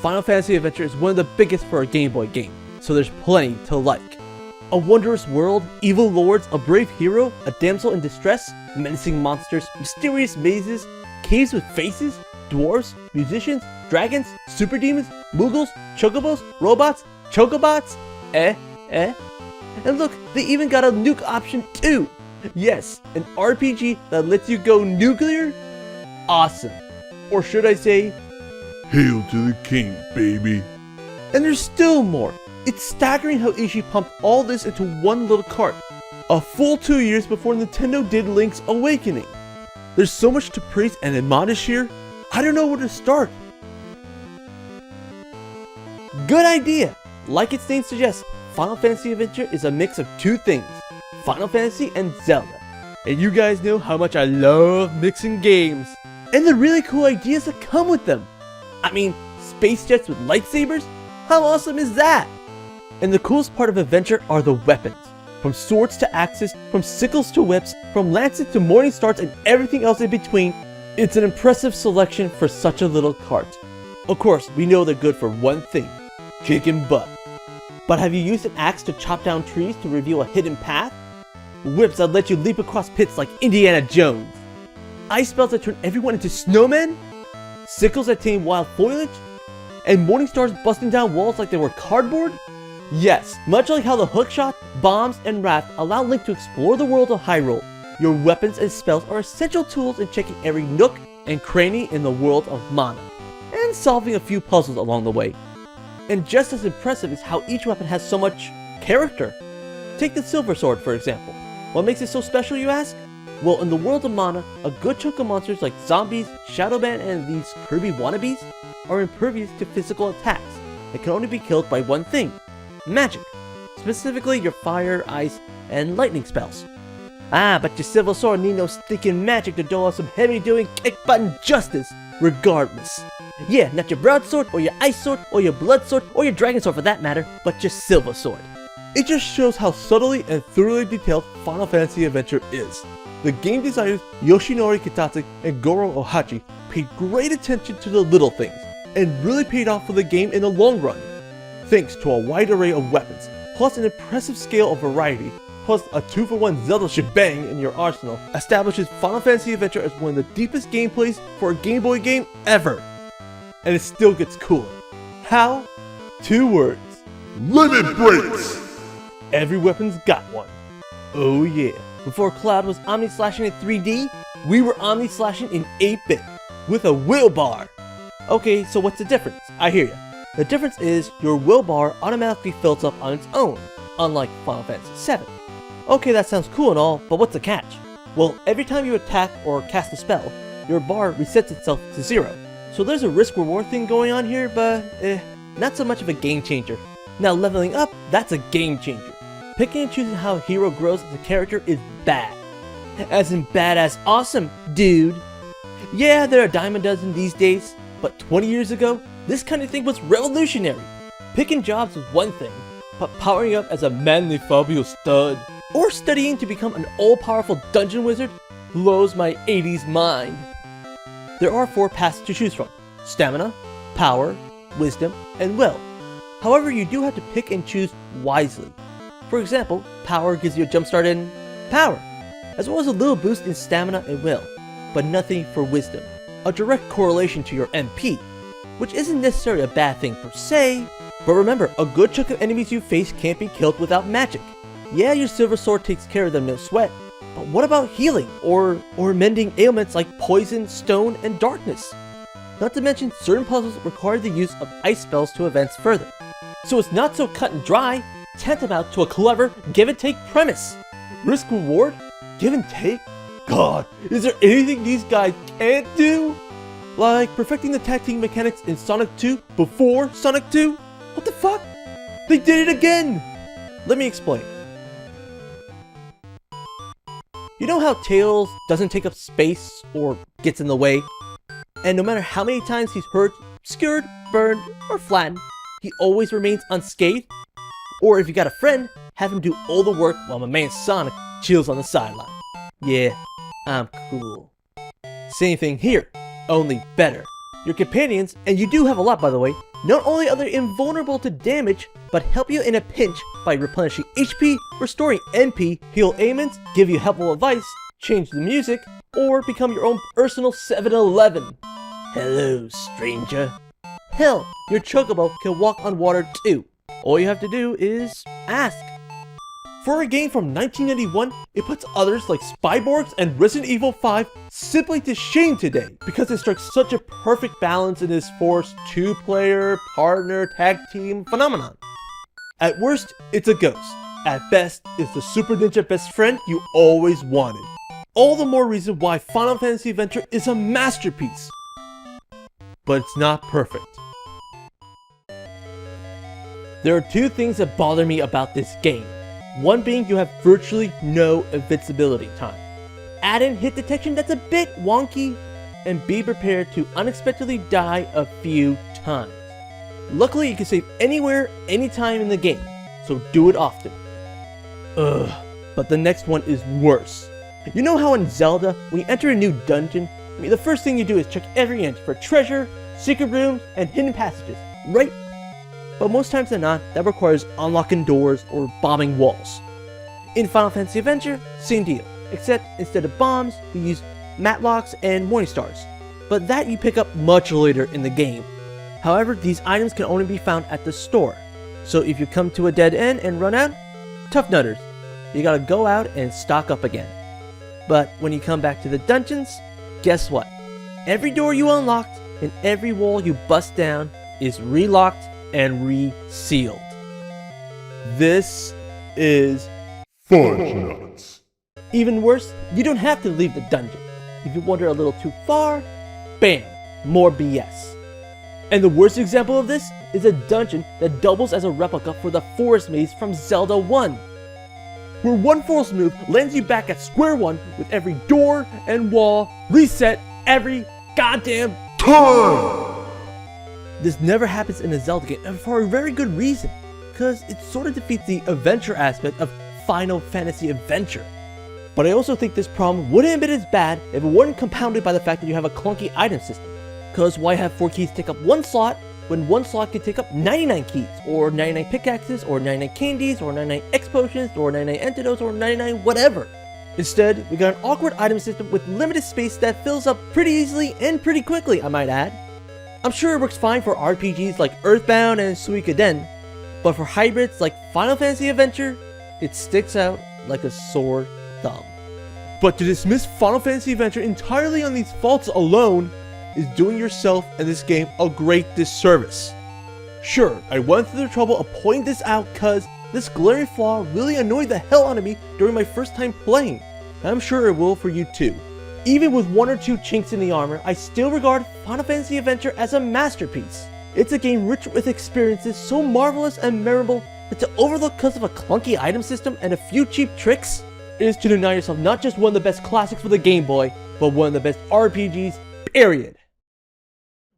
Final Fantasy Adventure is one of the biggest for a Game Boy game, so there's plenty to like. A wondrous world, evil lords, a brave hero, a damsel in distress, menacing monsters, mysterious mazes, caves with faces, dwarves, musicians, dragons, super demons, moogles, chocobos, robots, chocobots, and look, they even got a nuke option too! Yes, an RPG that lets you go nuclear? Awesome. Or should I say, Hail to the king, baby. and there's still more. It's staggering how Ishii pumped all this into one little cart. A full 2 years before Nintendo did Link's Awakening. There's so much to praise and admonish here, I don't know where to start. Good idea! Like its name suggests, Final Fantasy Adventure is a mix of two things, Final Fantasy and Zelda. And you guys know how much I love mixing games. And the really cool ideas that come with them. I mean, space jets with lightsabers? How awesome is that? And the coolest part of Adventure are the weapons. From swords to axes, from sickles to whips, from lances to morning stars and everything else in between, it's an impressive selection for such a little cart. Of course, we know they're good for one thing, kicking butt. But have you used an axe to chop down trees to reveal a hidden path? Whips that let you leap across pits like Indiana Jones? Ice spells that turn everyone into snowmen? Sickles that tame wild foliage? And morning stars busting down walls like they were cardboard? Yes, much like how the hookshot, bombs, and raft allow Link to explore the world of Hyrule, your weapons and spells are essential tools in checking every nook and cranny in the world of Mana, and solving a few puzzles along the way. And just as impressive is how each weapon has so much character. Take the Silver Sword for example. What makes it so special, you ask? Well, in the world of Mana, a good chunk of monsters like zombies, Shadowban, and these Kirby wannabes are impervious to physical attacks and can only be killed by one thing, magic. Specifically your fire, ice, and lightning spells. Ah, but your Silver Sword need no stinking magic to do some heavy-doing kick-button justice, regardless. Yeah, not your broadsword, or your ice sword, or your blood sword, or your dragon sword for that matter, but your Silver Sword. It just shows how subtly and thoroughly detailed Final Fantasy Adventure is. The game designers Yoshinori Kitatsu and Goro Ohachi paid great attention to the little things, and really paid off for the game in the long run. Thanks to a wide array of weapons, plus an impressive scale of variety, plus a 2-for-1 Zelda shebang in your arsenal, establishes Final Fantasy Adventure as one of the deepest gameplays for a Game Boy game ever. And it still gets cooler. How? 2 words. Limit breaks! Every weapon's got one. Oh yeah. Before Cloud was omni-slashing in 3D, we were omni-slashing in 8-bit, with a will bar. Okay, so what's the difference? I hear ya. The difference is your will bar automatically fills up on its own, unlike Final Fantasy VII. Okay, that sounds cool and all, but what's the catch? Well, every time you attack or cast a spell, your bar resets itself to 0. So there's a risk-reward thing going on here, but not so much of a game changer. Now leveling up, that's a game changer. Picking and choosing how a hero grows as a character is bad. As in badass awesome, dude. Yeah, there are a dime a dozen these days, but 20 years ago, this kind of thing was revolutionary. Picking jobs was one thing, but powering up as a manly Fabio stud, or studying to become an all-powerful dungeon wizard, blows my 80s mind. There are 4 paths to choose from: stamina, power, wisdom, and will. However, you do have to pick and choose wisely. For example, power gives you a jumpstart in power, as well as a little boost in stamina and will, but nothing for wisdom, a direct correlation to your MP, which isn't necessarily a bad thing per se, but remember, a good chunk of enemies you face can't be killed without magic. Yeah, your Silver Sword takes care of them no sweat, but what about healing, or mending ailments like poison, stone, and darkness? Not to mention, certain puzzles require the use of ice spells to advance further. So it's not so cut and dry, tantamount to a clever give-and-take premise. Risk-reward? Give-and-take? God, is there anything these guys can't do? Like perfecting the tag team mechanics in Sonic 2 before Sonic 2? What the fuck? They did it again! Let me explain. You know how Tails doesn't take up space or gets in the way? And no matter how many times he's hurt, skewered, burned, or flattened, he always remains unscathed? Or if you got a friend, have him do all the work while my man Sonic chills on the sideline. Yeah, I'm cool. Same thing here, only better. Your companions, and you do have a lot by the way, not only are they invulnerable to damage, but help you in a pinch by replenishing HP, restoring NP, heal ailments, give you helpful advice, change the music, or become your own personal 7-Eleven. Hello, stranger. Hell, your chocobo can walk on water too. All you have to do is ask. For a game from 1991, it puts others like Spyborgs and Resident Evil 5 simply to shame today because it strikes such a perfect balance in this forced two-player, partner, tag team phenomenon. At worst, it's a ghost. At best, it's the Super Ninja best friend you always wanted. All the more reason why Final Fantasy Adventure is a masterpiece. But it's not perfect. There are two things that bother me about this game. One being you have virtually no invincibility time. Add in hit detection that's a bit wonky, and be prepared to unexpectedly die a few times. Luckily you can save anywhere, anytime in the game, so do it often. Ugh, but the next one is worse. You know how in Zelda, when you enter a new dungeon, the first thing you do is check every inch for treasure, secret rooms, and hidden passages, right? But most times than not, that requires unlocking doors or bombing walls. In Final Fantasy Adventure, same deal, except instead of bombs, we use matlocks and morning stars, but that you pick up much later in the game. However, these items can only be found at the store, so if you come to a dead end and run out, tough nutters, you gotta go out and stock up again. But when you come back to the dungeons, guess what? Every door you unlocked and every wall you bust down is relocked and resealed. This is Fudge nuts. even worse. You don't have to leave the dungeon. If you wander a little too far, bam, more BS. And the worst example of this is a dungeon that doubles as a replica for the forest maze from Zelda 1, where one force move lands you back at square one with every door and wall reset every goddamn Time! This never happens in a Zelda game, and for a very good reason, because it sort of defeats the adventure aspect of Final Fantasy Adventure. But I also think this problem wouldn't have been as bad if it weren't compounded by the fact that you have a clunky item system. Because why have 4 keys take up 1 slot when 1 slot could take up 99 keys, or 99 pickaxes, or 99 candies, or 99 X potions, or 99 antidotes, or 99 whatever. Instead, we got an awkward item system with limited space that fills up pretty easily and pretty quickly, I might add. I'm sure it works fine for RPGs like Earthbound and Suikoden, but for hybrids like Final Fantasy Adventure, it sticks out like a sore thumb. But to dismiss Final Fantasy Adventure entirely on these faults alone is doing yourself and this game a great disservice. Sure, I went through the trouble of pointing this out cause this glaring flaw really annoyed the hell out of me during my first time playing. I'm sure it will for you too. Even with 1 or 2 chinks in the armor, I still regard Final Fantasy Adventure as a masterpiece. It's a game rich with experiences so marvelous and memorable that to overlook because of a clunky item system and a few cheap tricks is to deny yourself not just one of the best classics for the Game Boy, but one of the best RPGs, period.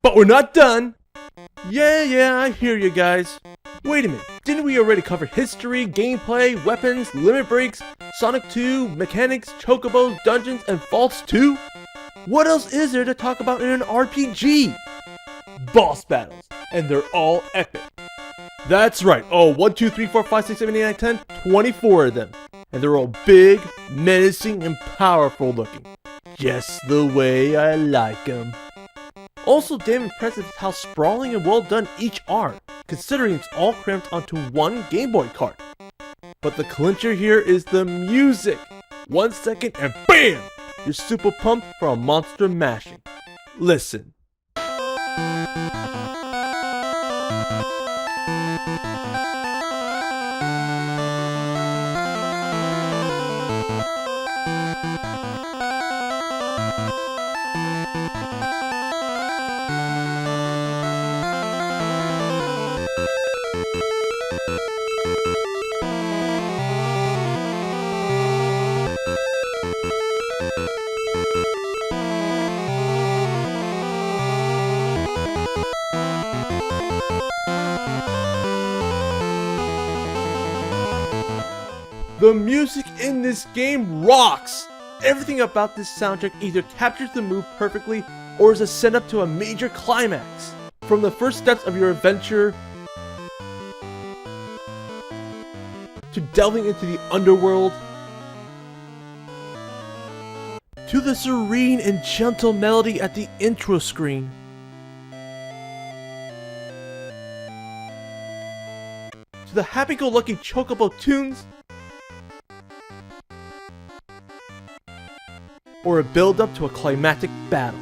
But we're not done! Yeah, I hear you guys. Wait a minute, didn't we already cover history, gameplay, weapons, limit breaks, Sonic 2, mechanics, chocobos, dungeons, and faults too? What else is there to talk about in an RPG? Boss battles, and they're all epic. That's right, 1, 2, 3, 4, 5, 6, 7, 8, 9, 10, 24 of them. And they're all big, menacing, and powerful looking. Just the way I like them. Also damn impressive is how sprawling and well done each are, considering it's all cramped onto one Game Boy cart. But the clincher here is the music. 1 second and BAM! You're super pumped for a monster mashing. Listen. The music in this game rocks! everything about this soundtrack either captures the mood perfectly or is a setup to a major climax. From the first steps of your adventure to delving into the underworld, to the serene and gentle melody at the intro screen, to the happy-go-lucky chocobo tunes, or a build-up to a climactic battle.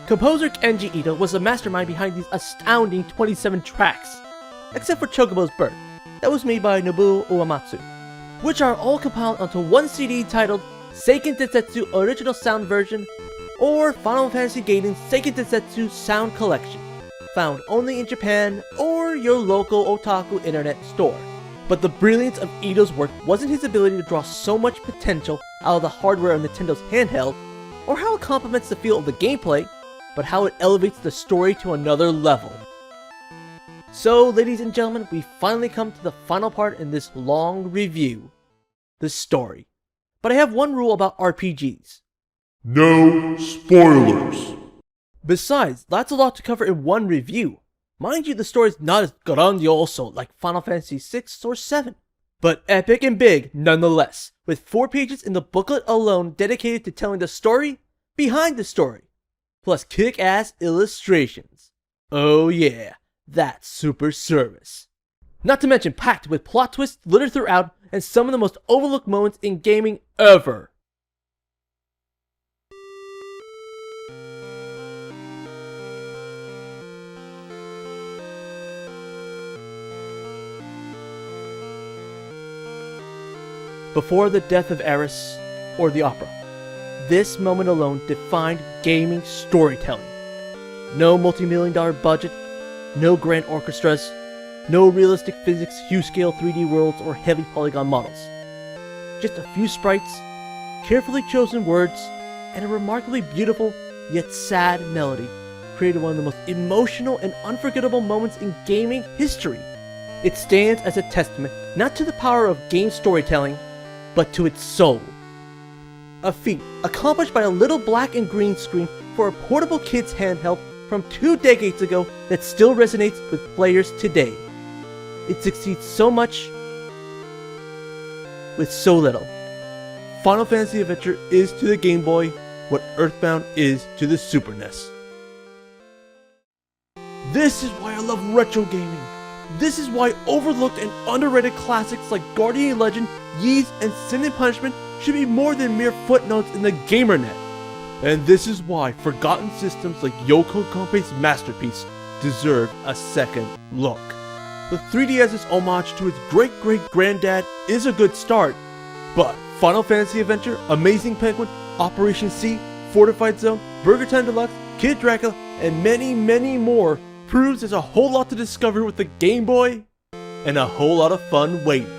Composer Kenji Ito was the mastermind behind these astounding 27 tracks, except for Chocobo's Birth, that was made by Nobuo Uematsu, which are all compiled onto one CD titled Seiken Densetsu Original Sound Version or Final Fantasy Gaiden Seiken Densetsu Sound Collection, found only in Japan or your local otaku internet store. But the brilliance of Ito's work wasn't his ability to draw so much potential out of the hardware of Nintendo's handheld, or how it complements the feel of the gameplay, but how it elevates the story to another level. So, ladies and gentlemen, we finally come to the final part in this long review, the story. But I have one rule about RPGs. No spoilers. Besides, that's a lot to cover in one review. Mind you, the story's not as grandioso like Final Fantasy VI or VII, but epic and big nonetheless, with 4 pages in the booklet alone dedicated to telling the story behind the story, plus kick-ass illustrations. Oh yeah, that's super service. Not to mention packed with plot twists littered throughout and some of the most overlooked moments in gaming ever. Before the death of Eris, or the opera, this moment alone defined gaming storytelling. No multi-million-dollar budget, no grand orchestras, no realistic physics, hue-scale 3D worlds, or heavy polygon models. Just a few sprites, carefully chosen words, and a remarkably beautiful, yet sad melody created one of the most emotional and unforgettable moments in gaming history. It stands as a testament not to the power of game storytelling, but to its soul. A feat accomplished by a little black and green screen for a portable kid's handheld from 2 decades ago that still resonates with players today. It succeeds so much with so little. Final Fantasy Adventure is to the Game Boy what Earthbound is to the Super NES. This is why I love retro gaming. This is why overlooked and underrated classics like Guardian Legend, Ys, and Sin and Punishment should be more than mere footnotes in the GamerNet. And this is why forgotten systems like Yoko Kanpei's masterpiece deserve a second look. The 3DS's homage to its great-great-granddad is a good start, but Final Fantasy Adventure, Amazing Penguin, Operation C, Fortified Zone, Burger Time Deluxe, Kid Dracula, and many, many more proves there's a whole lot to discover with the Game Boy, and a whole lot of fun waiting.